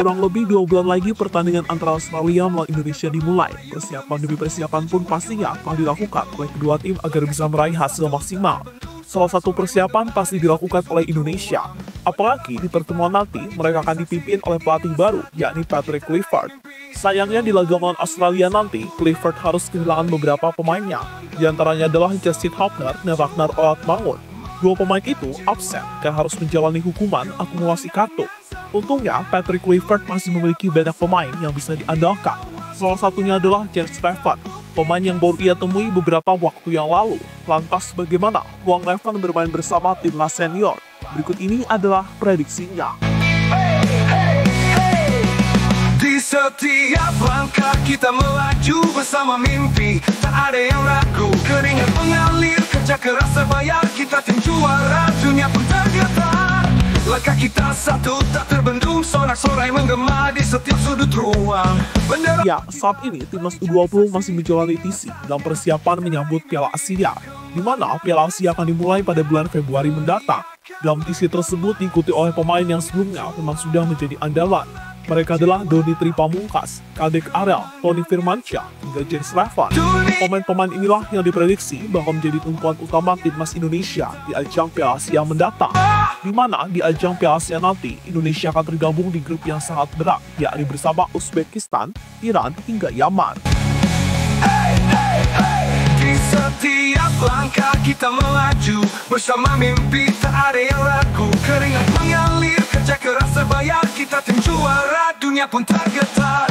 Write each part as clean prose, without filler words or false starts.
Kurang lebih 2 bulan lagi pertandingan antara Australia melawan Indonesia dimulai. Persiapan demi persiapan pun pastinya akan dilakukan oleh kedua tim agar bisa meraih hasil maksimal. Salah satu persiapan pasti dilakukan oleh Indonesia. Apalagi di pertemuan nanti mereka akan dipimpin oleh pelatih baru, yakni Patrick Clifford. Sayangnya di laga melawan Australia nanti, Clifford harus kehilangan beberapa pemainnya. Di antaranya adalah Justin Hubner dan Ragnar Olatmangun. Dua pemain itu absen karena harus menjalani hukuman akumulasi kartu. Untungnya, Patrick Clifford masih memiliki banyak pemain yang bisa diandalkan. Salah satunya adalah James Revan, pemain yang baru ia temui beberapa waktu yang lalu. Lantas bagaimana peluang Revan bermain bersama timnas senior? Berikut ini adalah prediksinya. Di setiap langkah kita melaju bersama mimpi, tak ada yang ragu. Keringat mengalir, kerja keras terbayar, kita tim juara, dunia pun tergetar. Langkah kita satu tak terbendung, sorak-sorai menggema di setiap sudut ruang. Ya, saat ini timnas U20 masih menjalani TC dalam persiapan menyambut Piala Asia, di mana Piala Asia akan dimulai pada bulan Februari mendatang. Dalam TC tersebut diikuti oleh pemain yang sebelumnya memang sudah menjadi andalan. Mereka adalah Doni Tripamungkas, Kadek Arel, Tony Firmansyah, hingga James Revan. Pemain-pemain inilah yang diprediksi bakal menjadi tumpuan utama timnas Indonesia di ajang Piala Asia mendatang. Di mana di ajang Piala Asia nanti, Indonesia akan tergabung di grup yang sangat berat, yakni bersama Uzbekistan, Iran, hingga Yaman. Di setiap langkah kita melaju bersama mimpi, tak ada yang ragu. Keringat mengalir, kerja keras terbayar, kita tim juara, dunia pun tergetar.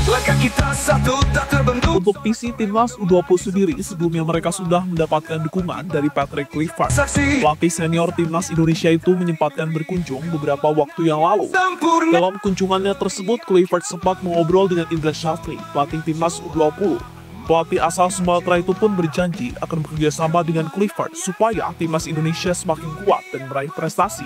Langkah kita satu tak terbentuk. Untuk PC timnas U20 sendiri, sebelumnya mereka sudah mendapatkan dukungan dari Patrick Clifford. Pelatih senior timnas Indonesia itu menyempatkan berkunjung beberapa waktu yang lalu. Dalam kunjungannya tersebut, Clifford sempat mengobrol dengan Indra Syafri, pelatih timnas U20. Pelatih asal Sumatera itu pun berjanji akan bekerjasama dengan Clifford supaya timnas Indonesia semakin kuat dan meraih prestasi.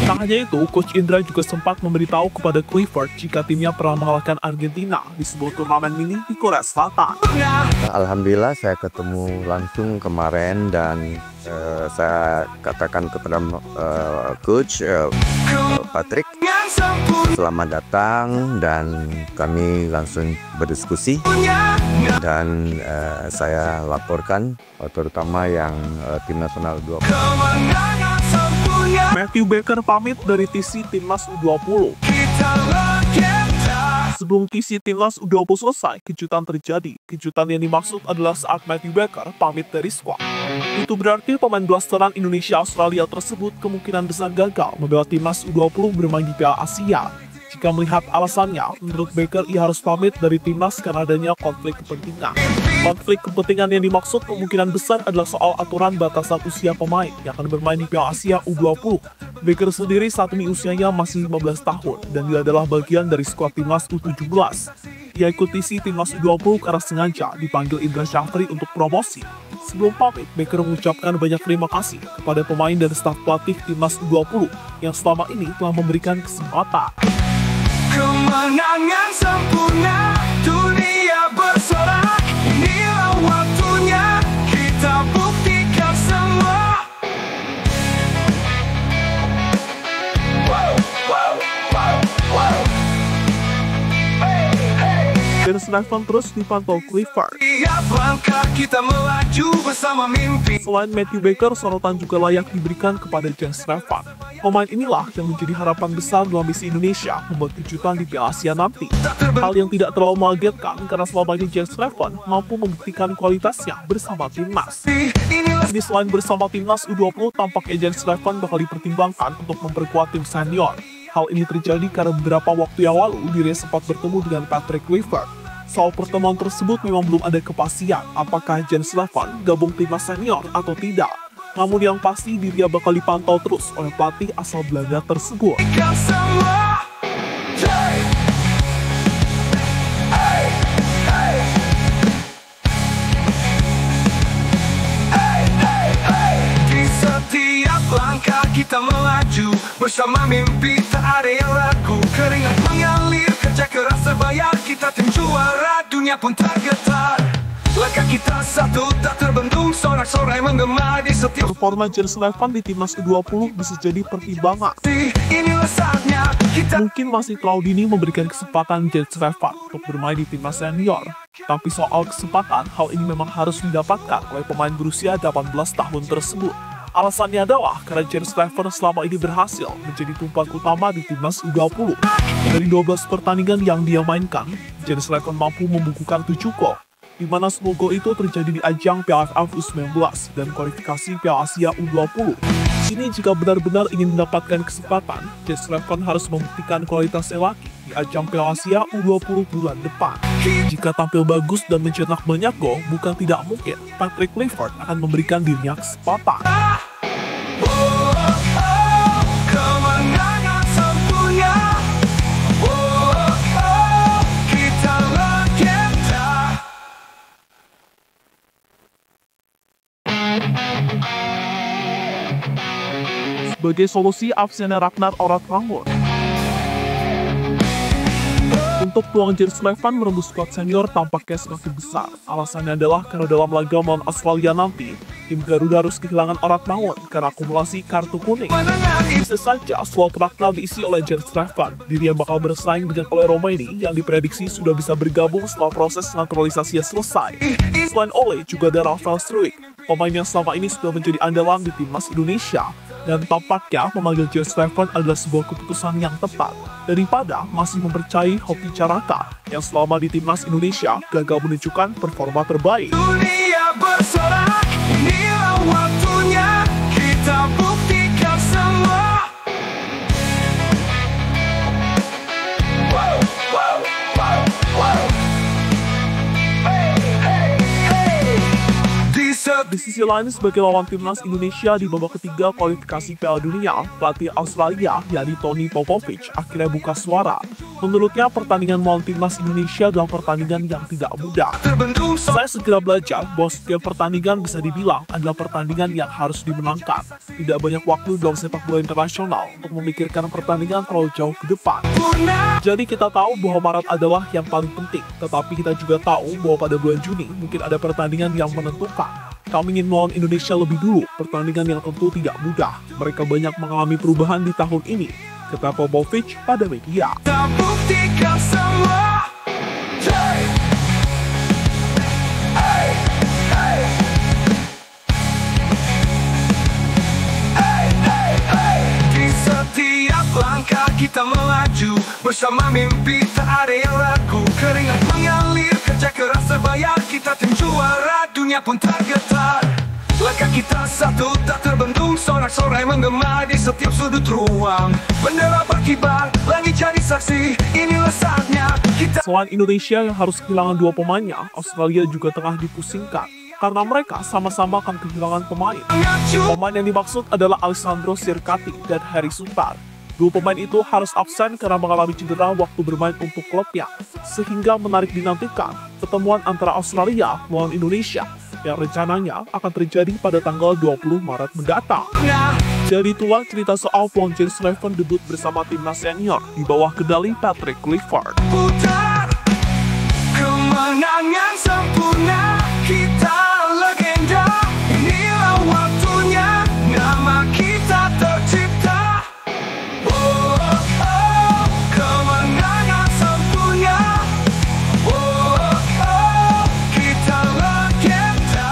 Tak hanya itu, Coach Indra juga sempat memberitahu kepada Clifford jika timnya pernah mengalahkan Argentina di sebuah turnamen mini di Korea Selatan. Alhamdulillah saya ketemu langsung kemarin dan saya katakan kepada Coach Patrick, selamat datang, dan kami langsung berdiskusi dan saya laporkan terutama yang tim nasional 20. Matthew Baker pamit dari TC timnas U20. Sebelum TC timnas U20 selesai, kejutan terjadi. Kejutan yang dimaksud adalah saat Matthew Baker pamit dari skuad. Itu berarti pemain blasteran Indonesia Australia tersebut kemungkinan besar gagal membela timnas U20 bermain di Piala Asia. Jika melihat alasannya, menurut Baker ia harus pamit dari timnas karena adanya konflik kepentingan. Konflik kepentingan yang dimaksud kemungkinan besar adalah soal aturan batasan usia pemain yang akan bermain di Piala Asia U20. Baker sendiri saat ini usianya masih 15 tahun dan dia adalah bagian dari skuad timnas U17. Ia ikut TC timnas U20 karena sengaja dipanggil Indra Syafri untuk promosi. Sebelum pamit, Baker mengucapkan banyak terima kasih kepada pemain dan staf pelatih timnas U20 yang selama ini telah memberikan kesempatan. Kemenangan sempurna, dunia bersorak, inilah waktunya kita buktikan semua. Dan Revan terus dipantau Clifford. Kita melaju bersama mimpi. Selain Matthew Baker, sorotan juga layak diberikan kepada James Revan. Pemain inilah yang menjadi harapan besar dalam misi Indonesia membuat kejutan di Piala Asia nanti. Hal yang tidak terlalu mengagetkan karena selama ini James Revan mampu membuktikan kualitasnya bersama timnas. Ini selain bersama timnas U20, tampaknya James Revan bakal dipertimbangkan untuk memperkuat tim senior. Hal ini terjadi karena beberapa waktu yang lalu dirinya sempat bertemu dengan Patrick Clifford. Soal pertemuan tersebut memang belum ada kepastian apakah James Revan gabung timnas senior atau tidak. Namun yang pasti dirinya bakal dipantau terus oleh pelatih asal Belanda tersebut. Di setiap langkah kita melaju bersama mimpi, tak ada yang ragu. Keringat mengalir, kerja keras terbayar, kita tim juara. dunia pun tergetar. Langkah kita satu tak terbendung, sorak-sorai menggema di setiap. Performa Jens Levant di timnas U20 bisa jadi pertimbangan. Inilah saatnya kita. Mungkin masih terlalu dini memberikan kesempatan Jens Levant untuk bermain di timnas senior. Tapi soal kesempatan, hal ini memang harus didapatkan oleh pemain berusia 18 tahun tersebut. Alasannya adalah karena Jens Levant selama ini berhasil menjadi tumpuan utama di timnas U20. Dari 12 pertandingan yang dia mainkan, Jens Levant mampu membukukan 7 gol, di mana semua gol itu terjadi di ajang Piala AFF U19 dan kualifikasi Piala Asia U20. Sini jika benar-benar ingin mendapatkan kesempatan, Jens Levant harus membuktikan kualitasnya lagi di ajang Piala Asia U20 bulan depan. Jika tampil bagus dan mencetak banyak gol, bukan tidak mungkin Patrick Kluivert akan memberikan dirinya kesempatan. Kemenangan sempurna. Kita legenda. Sebagai solusi absennya Ragnar Oratmangun. Untuk peluang Jens Levant menembus skuad senior tampaknya semakin besar. Alasannya adalah karena dalam laga melawan Australia nanti, tim Garuda harus kehilangan Oratmangun karena akumulasi kartu kuning. Bisa saja slot Ragnar diisi oleh Jens Levant. Dirinya bakal bersaing dengan Ole Romaini yang diprediksi sudah bisa bergabung setelah proses naturalisasinya selesai. Selain Ole, juga ada Rafael Struijk, pemain yang selama ini sudah menjadi andalan di timnas Indonesia. Dan tampaknya memanggil Jens Levant adalah sebuah keputusan yang tepat daripada masih mempercayai Hoki Caraka yang selama di timnas Indonesia gagal menunjukkan performa terbaik. Dunia bersorak, inilah waktunya kita buktikan semua. Wow, wow, wow, wow. Hey, hey, hey. Di sisi lain, sebagai lawan timnas Indonesia di babak ketiga kualifikasi Piala Dunia, pelatih Australia, yakni Tony Popovic, akhirnya buka suara. Menurutnya, pertandingan melawan timnas Indonesia adalah pertandingan yang tidak mudah. Saya segera belajar bahwa setiap pertandingan bisa dibilang adalah pertandingan yang harus dimenangkan. Tidak banyak waktu dalam sepak bola internasional untuk memikirkan pertandingan terlalu jauh ke depan. Jadi kita tahu bahwa Maret adalah yang paling penting, tetapi kita juga tahu bahwa pada bulan Juni mungkin ada pertandingan yang menentukan. Kami ingin melawan Indonesia lebih dulu, pertandingan yang tentu tidak mudah. Mereka banyak mengalami perubahan di tahun ini, kata Popovic pada media. Kita buktikan semua. Hey. Hey. Hey. Hey, hey, hey. Di setiap langkah kita melaju, bersama mimpi tak ada yang ragu. Keringat mengalir, kerja keras terbayar, kita tim juara, dunia pun tergetar. Langkah kita satu tak terbendung, sorak-sorai menggema di setiap sudut ruang. Bendera berkibar, langit jadi saksi, inilah saatnya kita. Selain Indonesia yang harus kehilangan 2 pemainnya, Australia juga tengah dipusingkan karena mereka sama-sama akan kehilangan pemain. Pemain yang dimaksud adalah Alessandro Sirkati dan Harry Sutar. 2 pemain itu harus absen karena mengalami cedera waktu bermain untuk klubnya, sehingga menarik dinantikan pertemuan antara Australia melawan Indonesia yang rencananya akan terjadi pada tanggal 20 Maret mendatang. Jadi itulah cerita soal peluang Jens Levant debut bersama timnas senior di bawah kendali Patrick Kluivert. Putar, kemenangan sempurna, kita legenda. Inilah waktunya, nama kita tercipta. Oh, oh, kemenangan sempurna. Oh, oh, kita legenda.